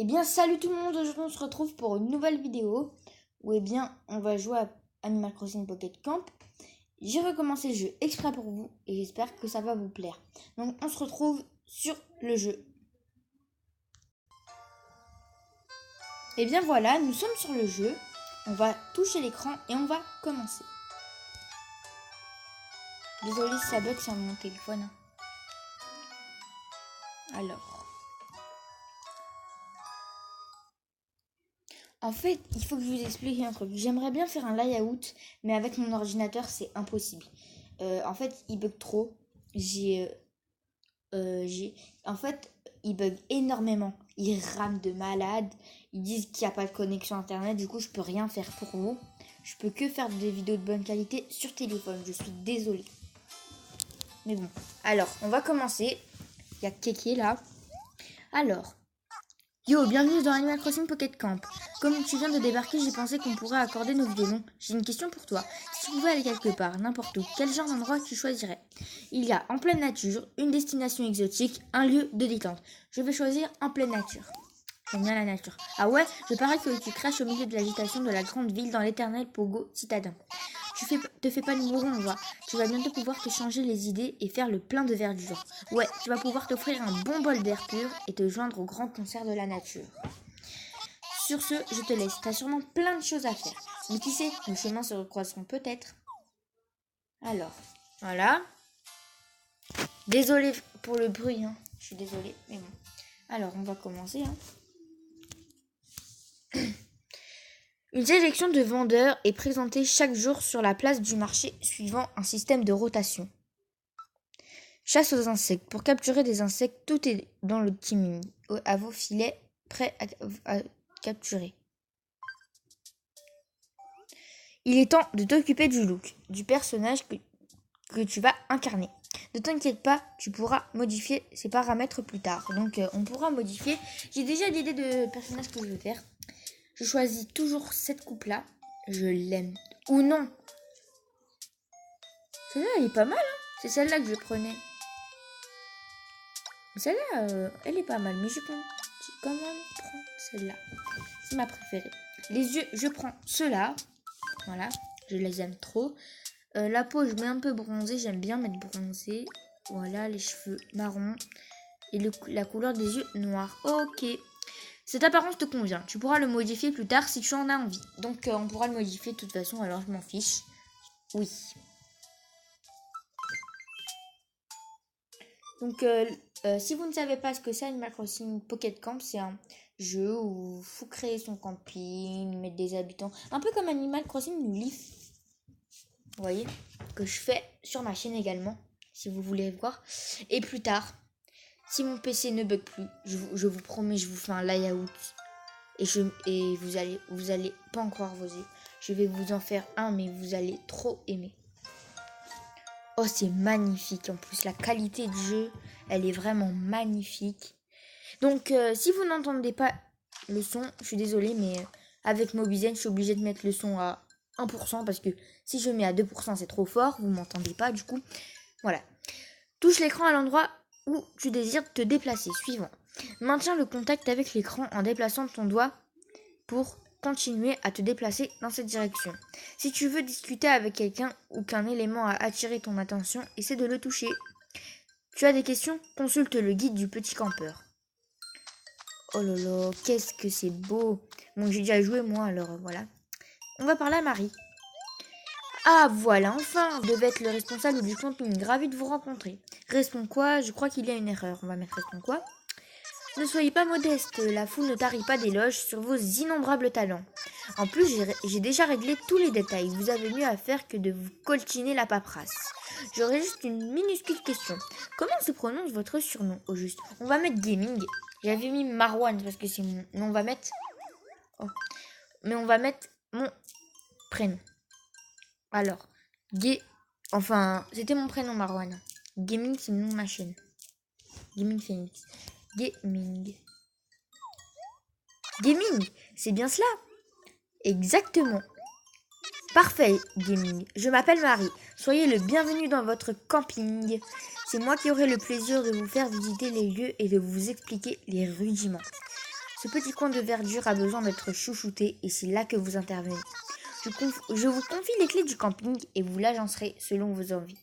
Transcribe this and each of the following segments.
Eh bien, salut tout le monde, aujourd'hui on se retrouve pour une nouvelle vidéo où on va jouer à Animal Crossing Pocket Camp. J'ai recommencé le jeu exprès pour vous et j'espère que ça va vous plaire. Donc on se retrouve sur le jeu. Et bien voilà, nous sommes sur le jeu. On va toucher l'écran et on va commencer. Désolé si ça bug sur mon téléphone. Alors. En fait, il faut que je vous explique un truc. J'aimerais bien faire un layout, mais avec mon ordinateur, c'est impossible. En fait, il bug trop. En fait, il bug énormément. Il rame de malade. Ils disent qu'il n'y a pas de connexion internet. Du coup, je peux rien faire pour vous. Je peux que faire des vidéos de bonne qualité sur téléphone. Je suis désolée. Mais bon. Alors, on va commencer. Il y a Kéké là. Alors. Yo, bienvenue dans Animal Crossing Pocket Camp. Comme tu viens de débarquer, j'ai pensé qu'on pourrait accorder nos violons. J'ai une question pour toi. Si tu pouvais aller quelque part, n'importe où, quel genre d'endroit tu choisirais? Il y a en pleine nature, une destination exotique, un lieu de détente. Je vais choisir en pleine nature. J'aime bien la nature. Ah ouais, je parie que tu craches au milieu de l'agitation de la grande ville dans l'éternel Pogo citadin. Te fais pas de mouron, va. Tu vas bientôt pouvoir te changer les idées et faire le plein de verdure. Ouais, tu vas pouvoir t'offrir un bon bol d'air pur et te joindre au grand concert de la nature. Sur ce, je te laisse. T'as sûrement plein de choses à faire. Mais qui sait, nos chemins se recroiseront peut-être. Alors, voilà. Désolée pour le bruit, hein. Je suis désolée, mais bon. Alors, on va commencer, hein. Une sélection de vendeurs est présentée chaque jour sur la place du marché suivant un système de rotation. Chasse aux insectes. Pour capturer des insectes, tout est dans le timing. À vos filets, prêts à capturer. Il est temps de t'occuper du look, du personnage que tu vas incarner. Ne t'inquiète pas, tu pourras modifier ses paramètres plus tard. Donc on pourra modifier. J'ai déjà l'idée de personnage que je veux faire. Je choisis toujours cette coupe-là. Je l'aime. Ou non. Celle-là, elle est pas mal, hein. C'est celle-là que je prenais. Celle-là, elle est pas mal. Mais je prends quand même prendre celle-là. C'est ma préférée. Les yeux, je prends ceux-là. Voilà. Je les aime trop. La peau, je mets un peu bronzée. J'aime bien mettre bronzé. Voilà, les cheveux marrons. Et la couleur des yeux noirs. Ok. Cette apparence te convient. Tu pourras le modifier plus tard si tu en as envie. Donc on pourra le modifier de toute façon, alors je m'en fiche. Oui. Donc si vous ne savez pas ce que c'est Animal Crossing Pocket Camp, c'est un jeu où il faut créer son camping, mettre des habitants. Un peu comme Animal Crossing New Leaf. Vous voyez, que je fais sur ma chaîne également, si vous voulez voir. Et plus tard, si mon PC ne bug plus, je vous promets, je vous fais un layout. Et vous allez pas en croire vos yeux. Je vais vous en faire un, mais vous allez trop aimer. Oh, c'est magnifique. En plus, la qualité du jeu, elle est vraiment magnifique. Donc, si vous n'entendez pas le son, je suis désolée, mais avec Mobizen, je suis obligée de mettre le son à 1%, parce que si je mets à 2%, c'est trop fort. Vous m'entendez pas, du coup. Voilà. Touche l'écran à l'endroit où tu désires te déplacer. Suivant. Maintiens le contact avec l'écran en déplaçant ton doigt pour continuer à te déplacer dans cette direction. Si tu veux discuter avec quelqu'un ou qu'un élément a attiré ton attention, essaie de le toucher. Tu as des questions? Consulte le guide du petit campeur. Oh là là, qu'est-ce que c'est beau. Bon, j'ai déjà joué moi, alors voilà. On va parler à Marie. Ah voilà, enfin, vous devez être le responsable du camping. Ravi de vous rencontrer. Restons quoi? Je crois qu'il y a une erreur. On va mettre restons quoi? Ne soyez pas modeste, la foule ne tarit pas d'éloges sur vos innombrables talents. En plus, j'ai déjà réglé tous les détails. Vous avez mieux à faire que de vous coltiner la paperasse. J'aurais juste une minuscule question. Comment se prononce votre surnom au juste? On va mettre Gaming. J'avais mis Marwan parce que c'est mon... Mais on va mettre... Oh. Mais on va mettre mon prénom. Alors, Enfin, c'était mon prénom Marwan. Gaming, c'est le nom de ma chaîne. Gaming Phoenix. Gaming, c'est bien cela? Exactement. Parfait, Gaming. Je m'appelle Marie. Soyez le bienvenu dans votre camping. C'est moi qui aurai le plaisir de vous faire visiter les lieux et de vous expliquer les rudiments. Ce petit coin de verdure a besoin d'être chouchouté et c'est là que vous intervenez. Je vous confie les clés du camping et vous l'agencerez selon vos envies.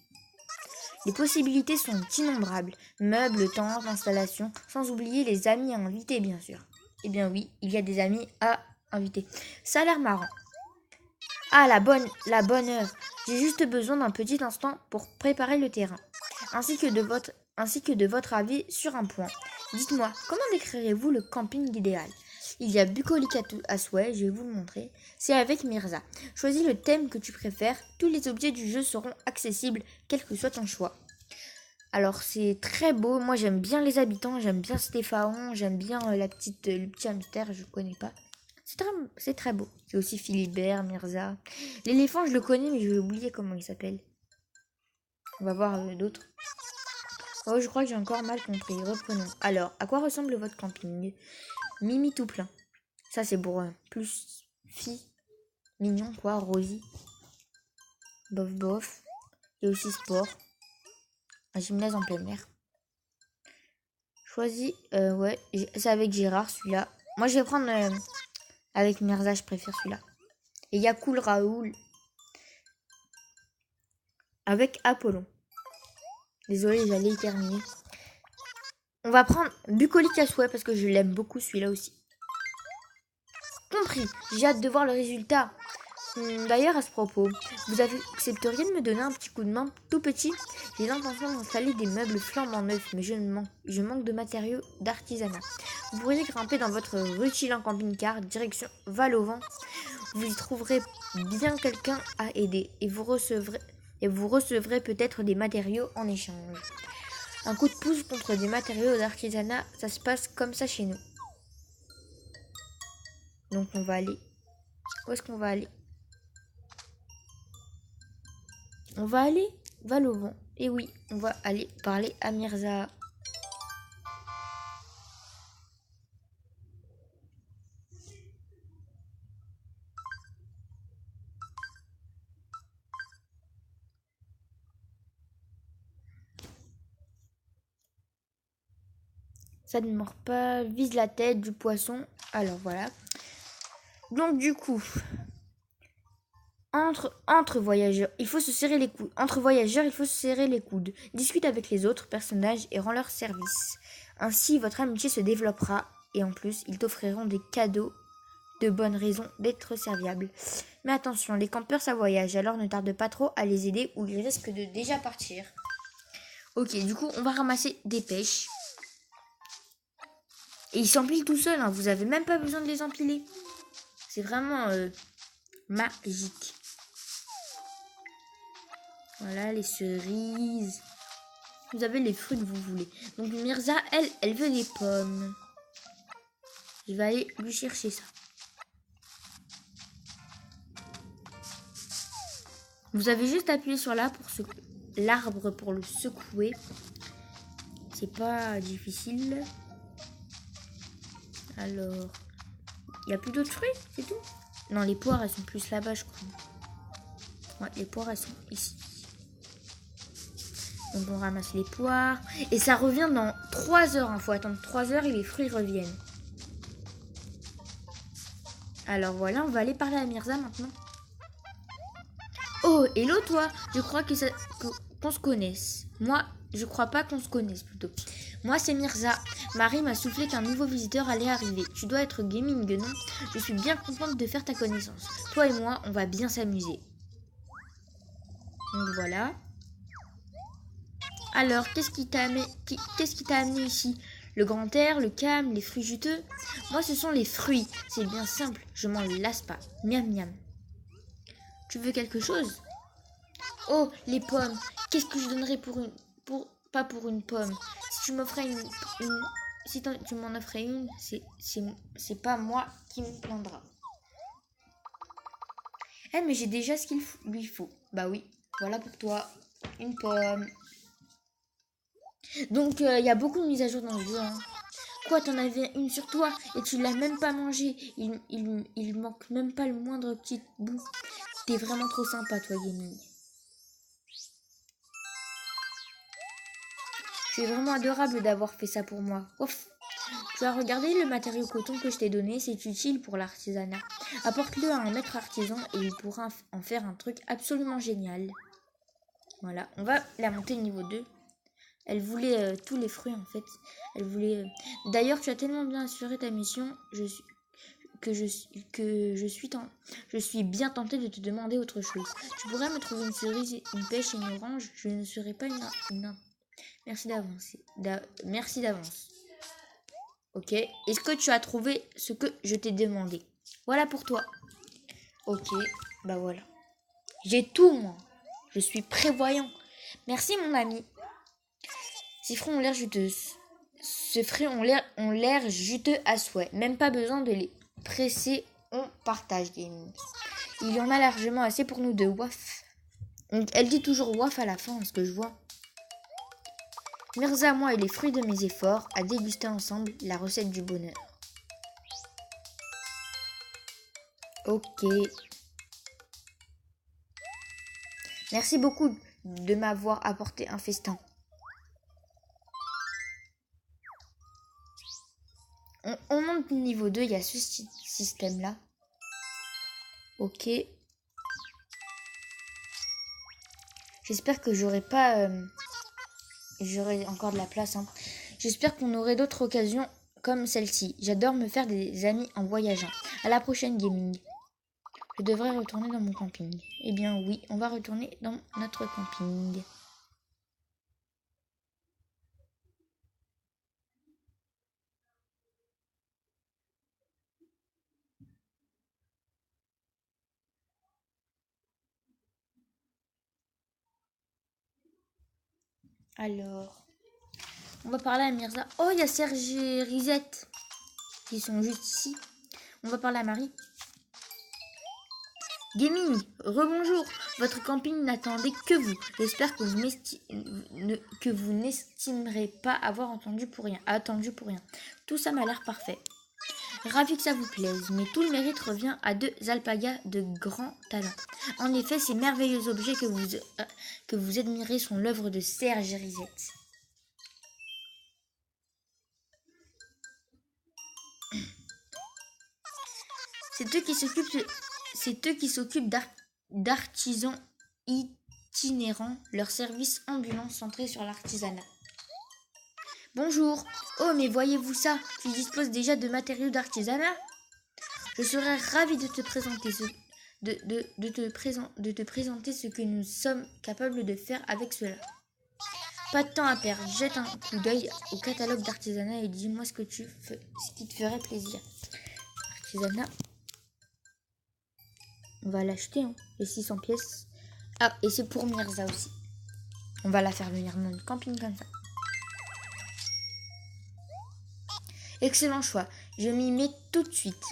Les possibilités sont innombrables. Meubles, tentes, installations, sans oublier les amis à inviter bien sûr. Eh bien oui, il y a des amis à inviter. Ça a l'air marrant. Ah, la bonne heure. J'ai juste besoin d'un petit instant pour préparer le terrain, ainsi que de votre avis sur un point. Dites-moi, comment décrirez-vous le camping idéal? Il y a bucolique à souhait, je vais vous le montrer. C'est avec Mirza. Choisis le thème que tu préfères. Tous les objets du jeu seront accessibles, quel que soit ton choix. Alors c'est très beau. Moi j'aime bien les habitants, j'aime bien Stéphane, j'aime bien le petit hamster, je connais pas. C'est très beau. C'est aussi Philibert, Mirza. L'éléphant, je le connais, mais je vais oublier comment il s'appelle. On va voir d'autres. Oh, je crois que j'ai encore mal compris. Reprenons. Alors, à quoi ressemble votre camping? Mimi tout plein. Ça, c'est pour plus fille. Mignon, quoi. Rosie. Bof, bof. Il y a aussi sport. Un gymnase en plein air. Choisis. Ouais, c'est avec Gérard, celui-là. Moi, je vais prendre... avec Mirza, je préfère celui-là. Et il y a Cool Raoul. Avec Apollon. Désolée, j'allais y terminer. On va prendre bucolique à souhait parce que je l'aime beaucoup celui-là aussi. Compris, j'ai hâte de voir le résultat. D'ailleurs, à ce propos, vous accepteriez de me donner un petit coup de main tout petit? J'ai l'intention d'installer des meubles flambant neufs, mais je manque de matériaux d'artisanat. Vous pourriez grimper dans votre rutilant camping-car, direction Val-au-Vent. Vous y trouverez bien quelqu'un à aider et vous recevrez peut-être des matériaux en échange. Un coup de pouce contre des matériaux d'artisanat, ça se passe comme ça chez nous. Donc on va aller. Où est-ce qu'on va aller? On va aller Val-au-Vent. Et oui, on va aller parler à Mirza. Ça ne mord pas, vise la tête du poisson. Alors voilà. Donc du coup, entre voyageurs, il faut se serrer les coudes. Entre voyageurs, il faut se serrer les coudes. Discute avec les autres personnages et rends leur service. Ainsi, votre amitié se développera et en plus, ils t'offriront des cadeaux de bonnes raisons d'être serviables. Mais attention, les campeurs ça voyage, alors ne tarde pas trop à les aider ou ils risquent de déjà partir. Ok, du coup, on va ramasser des pêches. Et ils s'empilent tout seuls, hein. Vous avez même pas besoin de les empiler. C'est vraiment magique. Voilà, les cerises. Vous avez les fruits que vous voulez. Donc Mirza, elle veut des pommes. Je vais aller lui chercher ça. Vous avez juste appuyé sur l'arbre pour le secouer. C'est pas difficile. Alors, il n'y a plus d'autres fruits, c'est tout? Non, les poires, elles sont plus là-bas, je crois. Ouais, les poires, elles sont ici. Donc, on ramasse les poires. Et ça revient dans 3 heures. Il faut attendre 3 heures et les fruits reviennent. Alors, voilà, on va aller parler à Mirza maintenant. Oh, hello, toi. Je crois qu'on se connaisse. Moi, je crois pas qu'on se connaisse, plutôt. Moi, c'est Mirza. Marie m'a soufflé qu'un nouveau visiteur allait arriver. Tu dois être gaming, non? Je suis bien contente de faire ta connaissance. Toi et moi, on va bien s'amuser. Donc voilà. Alors, qu'est-ce qui t'a amené ici? Le grand air, le calme, les fruits juteux? Moi, ce sont les fruits. C'est bien simple. Je m'en lasse pas. Miam miam. Tu veux quelque chose? Oh, les pommes. Qu'est-ce que je donnerais pas pour une pomme? Si tu m'offrais si tu m'en offrais une, c'est pas moi qui me plaindra. Eh, mais j'ai déjà ce qu'il lui faut. Bah oui, voilà pour toi. Une pomme. Donc, il y a beaucoup de mises à jour dans le jeu. Hein. Quoi, t'en avais une sur toi et tu l'as même pas mangée. Il manque même pas le moindre petit bout. T'es vraiment trop sympa, toi, Gaming. Tu es vraiment adorable d'avoir fait ça pour moi. Ouf. Tu as regardé le matériau coton que je t'ai donné, c'est utile pour l'artisanat. Apporte-le à un maître artisan et il pourra en faire un truc absolument génial. Voilà, on va la monter niveau 2. Elle voulait tous les fruits en fait. Elle voulait. D'ailleurs, tu as tellement bien assuré ta mission, je suis bien tentée de te demander autre chose. Tu pourrais me trouver une cerise, une pêche et une orange. Je ne serai pas Merci d'avance. Merci d'avance. Ok. Est-ce que tu as trouvé ce que je t'ai demandé? Voilà pour toi. Ok. Bah voilà. J'ai tout moi. Je suis prévoyant. Merci mon ami. Ces fruits ont l'air juteuses. Ces fruits ont l'air juteux à souhait. Même pas besoin de les presser. On partage, gaming. Il y en a largement assez pour nous deux. Waf. Elle dit toujours waf à la fin, ce que je vois. Mirza, moi et les fruits de mes efforts, à déguster ensemble la recette du bonheur. Ok. Merci beaucoup de m'avoir apporté un festin. On monte niveau 2, il y a ce système-là. Ok. J'espère que j'aurai encore de la place. Hein. J'espère qu'on aurait d'autres occasions comme celle-ci. J'adore me faire des amis en voyageant. À la prochaine, gaming. Je devrais retourner dans mon camping. Eh bien oui, on va retourner dans notre camping. Alors, on va parler à Mirza. Oh, il y a Serge et Risette qui sont juste ici. On va parler à Marie. Gaming, rebonjour. Votre camping n'attendait que vous. J'espère que vous n'estimerez pas avoir attendu pour rien. Tout ça m'a l'air parfait. Ravi que ça vous plaise, mais tout le mérite revient à deux alpagas de grand talent. En effet, ces merveilleux objets que vous admirez sont l'œuvre de Serge et Risette. C'est eux qui s'occupent d'artisans itinérants, leur service ambulant centré sur l'artisanat. Bonjour. Oh, mais voyez-vous ça? Tu disposes déjà de matériaux d'artisanat? Je serais ravie de te présenter de te présenter ce que nous sommes capables de faire avec cela. Pas de temps à perdre. Jette un coup d'œil au catalogue d'artisanat et dis-moi ce qui te ferait plaisir. Artisanat. On va l'acheter, hein, les 600 pièces. Ah, et c'est pour Mirza aussi. On va la faire venir dans le camping comme ça. Excellent choix. Je m'y mets tout de suite.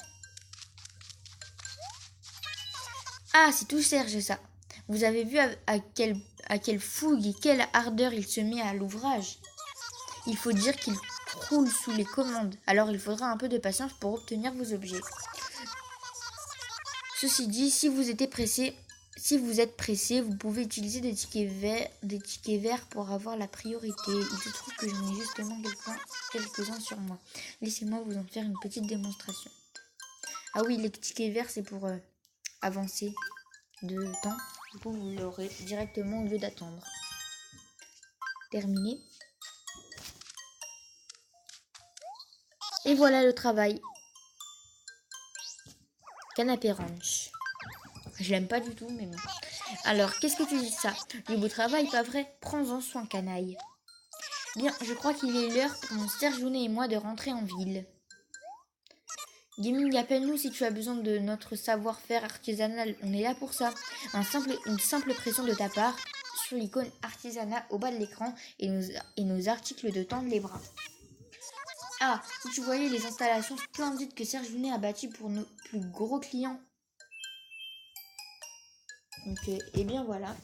Ah, c'est tout Serge ça. Vous avez vu à quelle fougue et quelle ardeur il se met à l'ouvrage. Il faut dire qu'il croule sous les commandes. Alors il faudra un peu de patience pour obtenir vos objets. Ceci dit, si vous êtes pressé, vous pouvez utiliser des tickets verts pour avoir la priorité. Il se trouve que j'en ai justement quelques-uns sur moi. Laissez-moi vous en faire une petite démonstration. Ah oui, les tickets verts, c'est pour avancer de temps. Du coup, vous l'aurez directement au lieu d'attendre. Terminé. Et voilà le travail. Canapé ranch. Je l'aime pas du tout, mais bon. Alors, qu'est-ce que tu dis de ça? Du beau travail, pas vrai? Prends-en soin, canaille. Bien, je crois qu'il est l'heure pour mon Serjounet et moi de rentrer en ville. Gaming, appelle-nous si tu as besoin de notre savoir-faire artisanal. On est là pour ça. Une simple pression de ta part sur l'icône artisanat au bas de l'écran et nos articles de tendre les bras. Ah, si tu voyais les installations splendides que Serjounet a bâties pour nos plus gros clients. Donc, et bien voilà.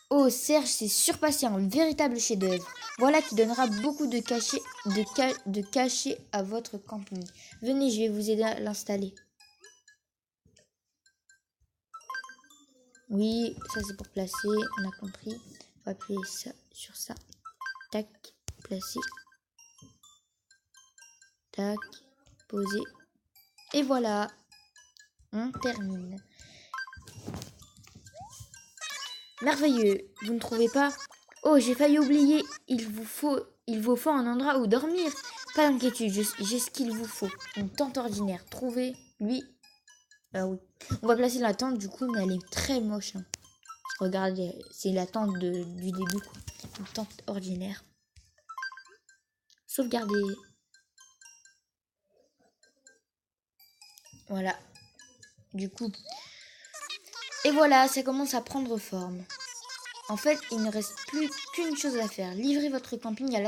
Oh, Serge s'est surpassé en véritable chef-d'œuvre. Voilà qui donnera beaucoup de cachet à votre camping. Venez, je vais vous aider à l'installer. Oui, ça c'est pour placer, on a compris. On va appuyer ça sur ça. Tac, placer. Tac, poser. Et voilà. On termine. Merveilleux, vous ne trouvez pas? Oh, j'ai failli oublier. Il vous faut un endroit où dormir. Pas d'inquiétude, j'ai ce qu'il vous faut. Une tente ordinaire. Trouvez, lui. Ah oui. On va placer la tente du coup, mais elle est très moche. Hein. Regardez, c'est la tente du début. Quoi. Une tente ordinaire. Sauvegarder. Voilà. Du coup. Et voilà, ça commence à prendre forme. En fait, il ne reste plus qu'une chose à faire. Livrez votre camping à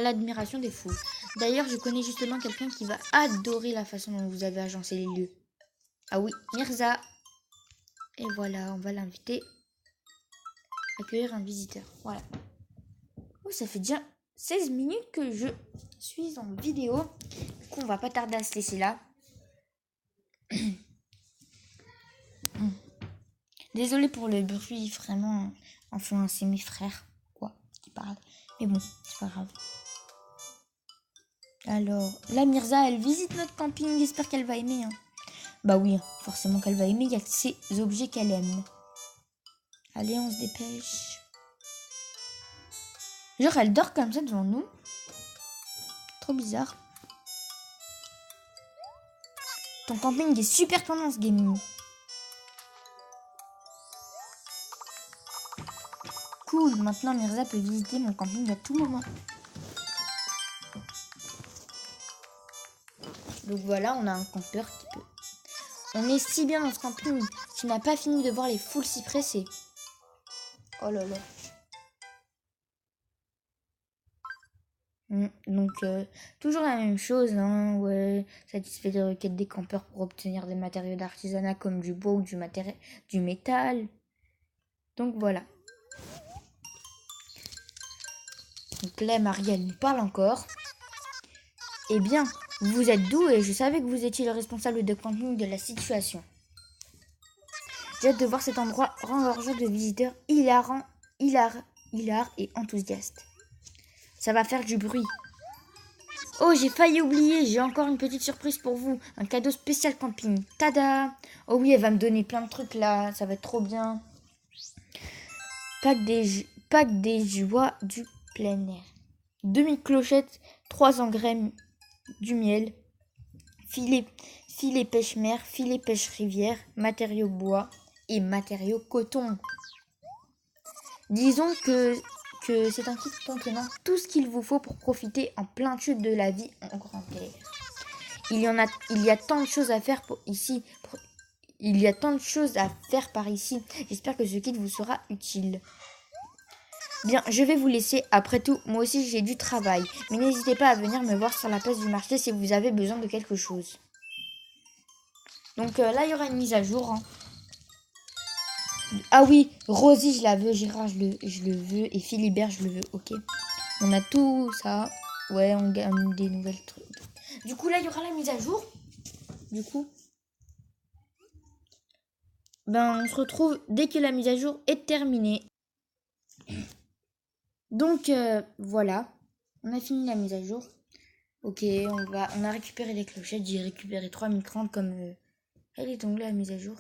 l'admiration des foules. D'ailleurs, je connais justement quelqu'un qui va adorer la façon dont vous avez agencé les lieux. Ah oui, Mirza. Et voilà, on va l'inviter. Accueillir un visiteur. Voilà. Oh, ça fait déjà 16 minutes que je suis en vidéo. Du coup, on va pas tarder à se laisser là. Désolée pour le bruit, vraiment. Enfin, c'est mes frères, quoi, qui parlent. Mais bon, c'est pas grave. Alors, la Mirza, elle visite notre camping. J'espère qu'elle va aimer. Hein. Bah oui, forcément qu'elle va aimer. Il y a que ces objets qu'elle aime. Allez, on se dépêche. Genre, elle dort comme ça devant nous. Trop bizarre. Ton camping est super tendance gaming. Cool, maintenant Mirza peut visiter mon camping à tout moment. Donc voilà, on a un campeur qui peut. On est si bien dans ce camping. Tu n'as pas fini de voir les foules si pressées. Oh là là. Donc, toujours la même chose, hein, ouais. Satisfait des requêtes des campeurs pour obtenir des matériaux d'artisanat comme du bois ou du métal. Donc voilà. Donc là, Marie, nous parle encore. Eh bien, vous êtes doux et je savais que vous étiez le responsable de camping de la situation. J'ai hâte de voir cet endroit rengorgeant de visiteurs hilar et enthousiastes. Ça va faire du bruit. Oh, j'ai failli oublier, j'ai encore une petite surprise pour vous. Un cadeau spécial camping. Tada! Oh oui, elle va me donner plein de trucs là, ça va être trop bien. Pack des joies du plein air. 2000 clochettes, 3 engrais, du miel, filet pêche-mer, filet pêche-rivière, matériaux bois et matériaux coton. Disons que c'est un kit contenant tout ce qu'il vous faut pour profiter en plein chute de la vie en grand air. Il y a tant de choses à faire il y a tant de choses à faire par ici. J'espère que ce kit vous sera utile. Bien, je vais vous laisser. Après tout, moi aussi j'ai du travail. Mais n'hésitez pas à venir me voir sur la place du marché si vous avez besoin de quelque chose. Donc là, il y aura une mise à jour. Hein. Ah oui, Rosie, je la veux. Gérard, je le veux. Et Philibert, je le veux. Ok. On a tout ça. Ouais, on gagne des nouvelles trucs. Du coup, là, il y aura la mise à jour. Du coup. Ben, on se retrouve dès que la mise à jour est terminée. Donc, voilà. On a fini la mise à jour. Ok, on a récupéré les clochettes. J'ai récupéré 3030 comme... Elle est donc là, la mise à jour.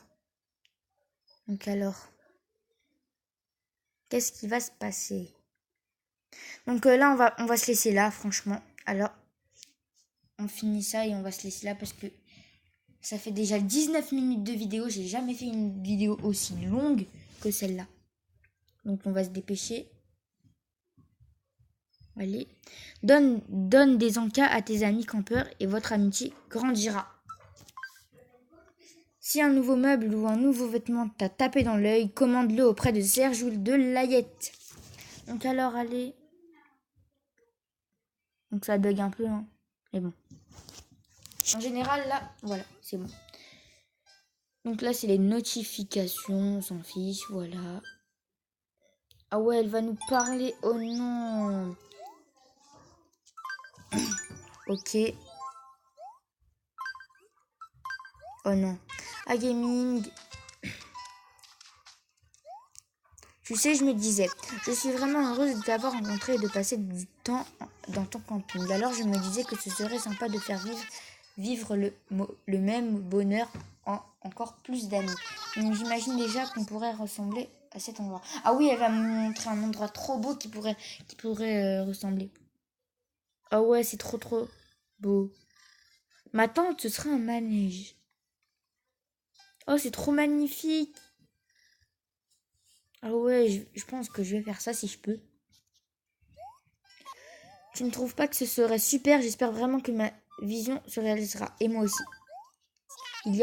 Donc alors... Qu'est-ce qui va se passer? Donc là, on va se laisser là, franchement. Alors, on finit ça et on va se laisser là parce que ça fait déjà 19 minutes de vidéo. J'ai jamais fait une vidéo aussi longue que celle-là. Donc, on va se dépêcher. Allez. Donne des encas à tes amis campeurs et votre amitié grandira. Si un nouveau meuble ou un nouveau vêtement t'a tapé dans l'œil, commande-le auprès de Serge ou de Layette. Donc alors, allez. Donc ça bug un peu, hein. Mais bon. En général, là, voilà, c'est bon. Donc là, c'est les notifications, on s'en fiche, voilà. Ah ouais, elle va nous parler, oh non. Ok. Oh non. Ah, gaming. Tu sais, je me disais, je suis vraiment heureuse de t'avoir rencontré et de passer du temps dans ton camping. Alors je me disais que ce serait sympa de faire vivre le même bonheur en encore plus d'amis. Donc j'imagine déjà qu'on pourrait ressembler à cet endroit. Ah oui, elle va me montrer un endroit trop beau qui pourrait ressembler. Ah ouais, c'est trop beau. Ma tante, ce serait un manège. Oh, c'est trop magnifique. Ah ouais, je pense que je vais faire ça si je peux. Tu ne trouves pas que ce serait super? J'espère vraiment que ma vision se réalisera. Et moi aussi. Il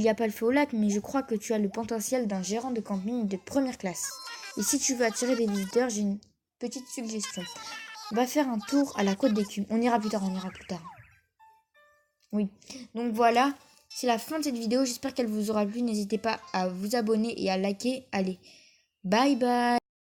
y a pas le feu au lac, mais je crois que tu as le potentiel d'un gérant de camping de première classe. Et si tu veux attirer des visiteurs, j'ai une petite suggestion. Va faire un tour à la côte d'écume. On ira plus tard, on ira plus tard. Oui. Donc voilà, c'est la fin de cette vidéo. J'espère qu'elle vous aura plu. N'hésitez pas à vous abonner et à liker. Allez, bye bye.